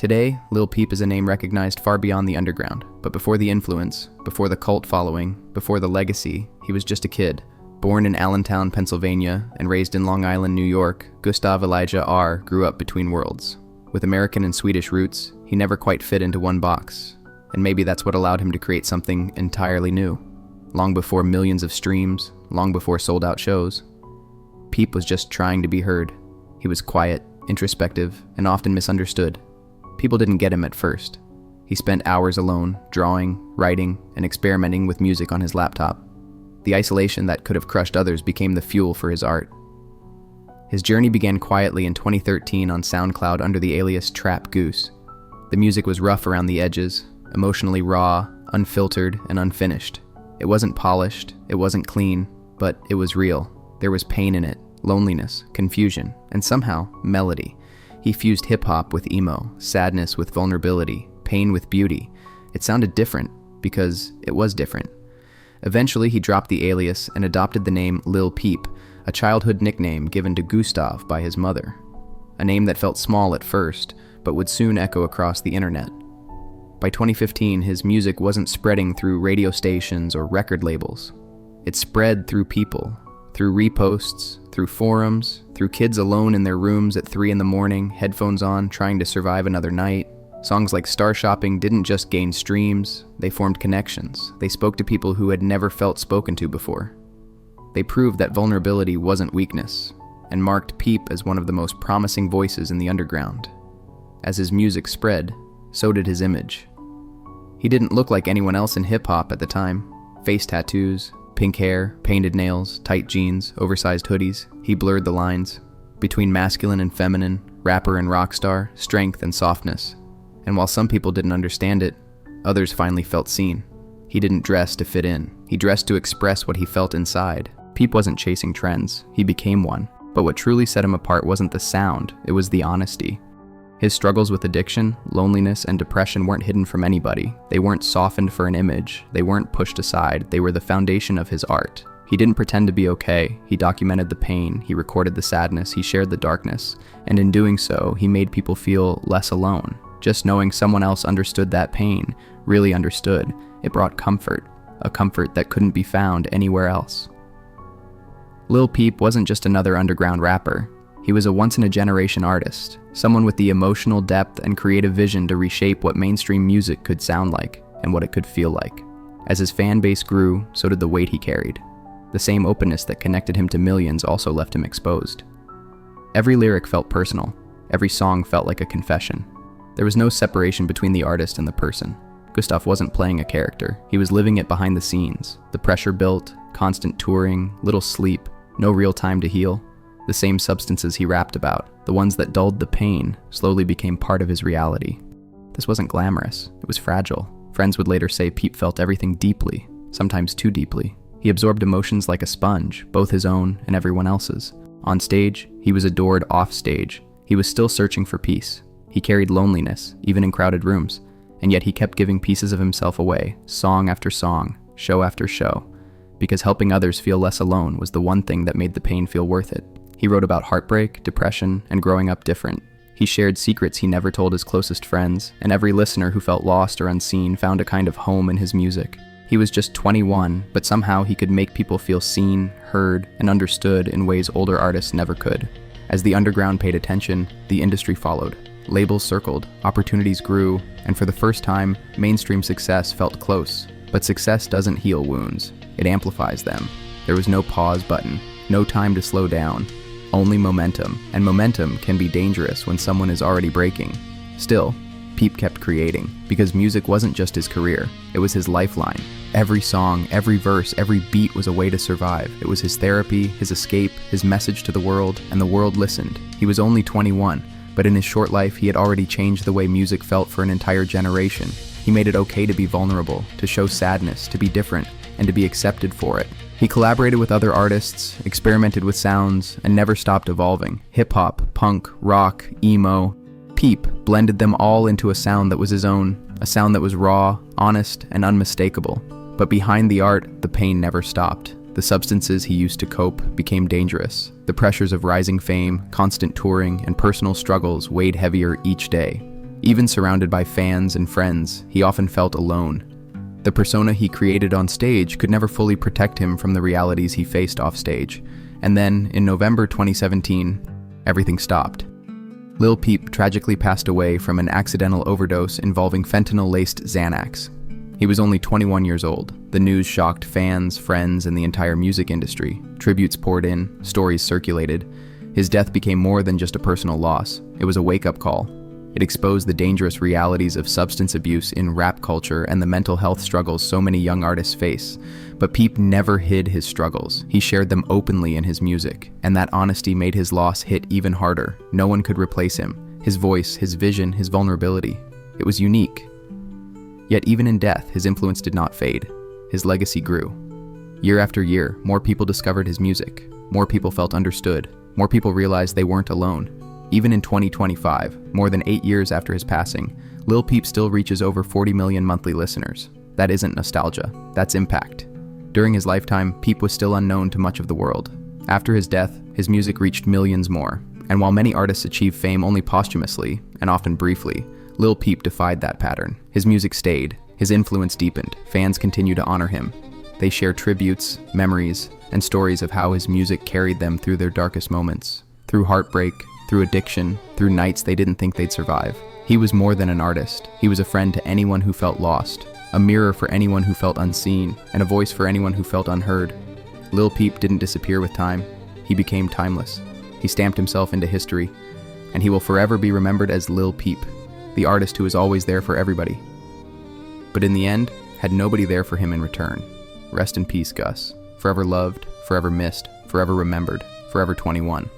Today, Lil Peep is a name recognized far beyond the underground, but before the influence, before the cult following, before the legacy, he was just a kid. Born in Allentown, Pennsylvania, and raised in Long Island, New York, Gustav Åhr grew up between worlds. With American and Swedish roots, he never quite fit into one box, and maybe that's what allowed him to create something entirely new. Long before millions of streams, long before sold-out shows, Peep was just trying to be heard. He was quiet, introspective, and often misunderstood. People didn't get him at first. He spent hours alone, drawing, writing, and experimenting with music on his laptop. The isolation that could have crushed others became the fuel for his art. His journey began quietly in 2013 on SoundCloud under the alias Trap Goose. The music was rough around the edges, emotionally raw, unfiltered, and unfinished. It wasn't polished, it wasn't clean, but it was real. There was pain in it, loneliness, confusion, and somehow, melody. He fused hip-hop with emo, sadness with vulnerability, pain with beauty. It sounded different, because it was different. Eventually, he dropped the alias and adopted the name Lil Peep, a childhood nickname given to Gustav by his mother. A name that felt small at first, but would soon echo across the internet. By 2015, his music wasn't spreading through radio stations or record labels. It spread through people, through reposts, through forums, through kids alone in their rooms at 3 a.m, headphones on, trying to survive another night. Songs like Star Shopping didn't just gain streams, they formed connections. They spoke to people who had never felt spoken to before. They proved that vulnerability wasn't weakness, and marked Peep as one of the most promising voices in the underground. As his music spread, so did his image. He didn't look like anyone else in hip-hop at the time. Face tattoos, pink hair, painted nails, tight jeans, oversized hoodies. He blurred the lines between masculine and feminine, rapper and rock star, strength and softness. And while some people didn't understand it, others finally felt seen. He didn't dress to fit in. He dressed to express what he felt inside. Peep wasn't chasing trends. He became one. But what truly set him apart wasn't the sound, it was the honesty. His struggles with addiction, loneliness, and depression weren't hidden from anybody. They weren't softened for an image. They weren't pushed aside. They were the foundation of his art. He didn't pretend to be okay. He documented the pain. He recorded the sadness. He shared the darkness. And in doing so, he made people feel less alone. Just knowing someone else understood that pain, really understood, it brought comfort. A comfort that couldn't be found anywhere else. Lil Peep wasn't just another underground rapper. He was a once-in-a-generation artist, someone with the emotional depth and creative vision to reshape what mainstream music could sound like and what it could feel like. As his fan base grew, so did the weight he carried. The same openness that connected him to millions also left him exposed. Every lyric felt personal. Every song felt like a confession. There was no separation between the artist and the person. Gustav wasn't playing a character. He was living it behind the scenes. The pressure built, constant touring, little sleep, no real time to heal. The same substances he rapped about, the ones that dulled the pain, slowly became part of his reality. This wasn't glamorous, it was fragile. Friends would later say Peep felt everything deeply, sometimes too deeply. He absorbed emotions like a sponge, both his own and everyone else's. On stage, he was adored off stage. He was still searching for peace. He carried loneliness, even in crowded rooms, and yet he kept giving pieces of himself away, song after song, show after show, because helping others feel less alone was the one thing that made the pain feel worth it. He wrote about heartbreak, depression, and growing up different. He shared secrets he never told his closest friends, and every listener who felt lost or unseen found a kind of home in his music. He was just 21, but somehow he could make people feel seen, heard, and understood in ways older artists never could. As the underground paid attention, the industry followed. Labels circled, opportunities grew, and for the first time, mainstream success felt close. But success doesn't heal wounds, it amplifies them. There was no pause button, no time to slow down. Only momentum, and momentum can be dangerous when someone is already breaking. Still, Peep kept creating, because music wasn't just his career, it was his lifeline. Every song, every verse, every beat was a way to survive. It was his therapy, his escape, his message to the world, and the world listened. He was only 21, but in his short life he had already changed the way music felt for an entire generation. He made it okay to be vulnerable, to show sadness, to be different, and to be accepted for it. He collaborated with other artists, experimented with sounds, and never stopped evolving. Hip-hop, punk, rock, emo. Peep blended them all into a sound that was his own, a sound that was raw, honest, and unmistakable. But behind the art, the pain never stopped. The substances he used to cope became dangerous. The pressures of rising fame, constant touring, and personal struggles weighed heavier each day. Even surrounded by fans and friends, he often felt alone. The persona he created on stage could never fully protect him from the realities he faced off stage. And then, in November 2017, everything stopped. Lil Peep tragically passed away from an accidental overdose involving fentanyl-laced Xanax. He was only 21 years old. The news shocked fans, friends, and the entire music industry. Tributes poured in, stories circulated. His death became more than just a personal loss. It was a wake-up call. It exposed the dangerous realities of substance abuse in rap culture and the mental health struggles so many young artists face. But Peep never hid his struggles. He shared them openly in his music, and that honesty made his loss hit even harder. No one could replace him. His voice, his vision, his vulnerability. It was unique. Yet even in death, his influence did not fade. His legacy grew. Year after year, more people discovered his music. More people felt understood. More people realized they weren't alone. Even in 2025, more than 8 years after his passing, Lil Peep still reaches over 40 million monthly listeners. That isn't nostalgia, that's impact. During his lifetime, Peep was still unknown to much of the world. After his death, his music reached millions more. And while many artists achieve fame only posthumously, and often briefly, Lil Peep defied that pattern. His music stayed, his influence deepened, fans continue to honor him. They share tributes, memories, and stories of how his music carried them through their darkest moments. Through heartbreak, through addiction, through nights they didn't think they'd survive. He was more than an artist. He was a friend to anyone who felt lost, a mirror for anyone who felt unseen, and a voice for anyone who felt unheard. Lil Peep didn't disappear with time. He became timeless. He stamped himself into history, and he will forever be remembered as Lil Peep, the artist who was always there for everybody. But in the end, had nobody there for him in return. Rest in peace, Gus. Forever loved, forever missed, forever remembered, forever 21.